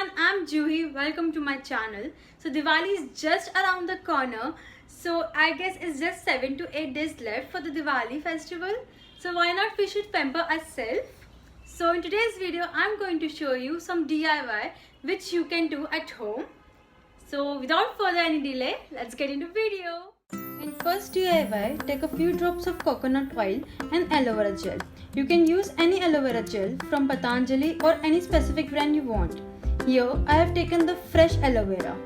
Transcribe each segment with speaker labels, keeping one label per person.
Speaker 1: everyone, I'm Juhi. Welcome to my channel. So Diwali is just around the corner. So I guess it's just 7 to 8 days left for the Diwali festival. So why not we should pamper ourselves? So in today's video, I'm going to show you some DIY which you can do at home. So without further any delay, let's get into video. In first DIY, take a few drops of coconut oil and aloe vera gel. You can use any aloe vera gel from Patanjali or any specific brand you want. Here I have taken the fresh aloe vera.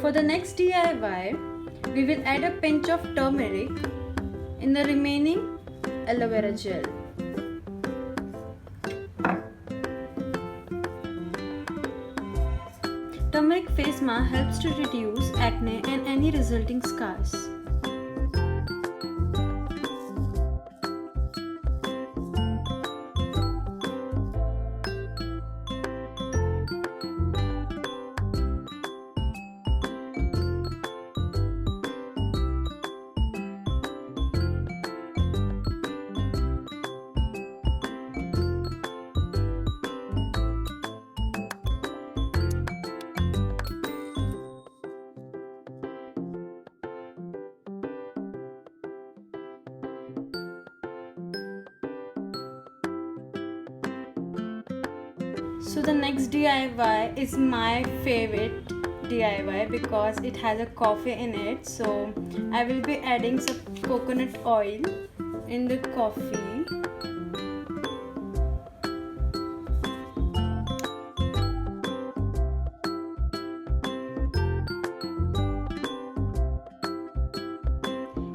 Speaker 1: For the next DIY, we will add a pinch of turmeric in the remaining aloe vera gel. Turmeric face mask helps to reduce acne and any resulting scars. So the next DIY is my favorite DIY because it has a coffee in it. So I will be adding some coconut oil in the coffee.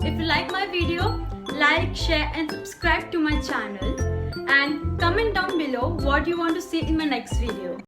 Speaker 1: If you like my video, like, share and subscribe to my channel. And comment down below what you want to see in my next video.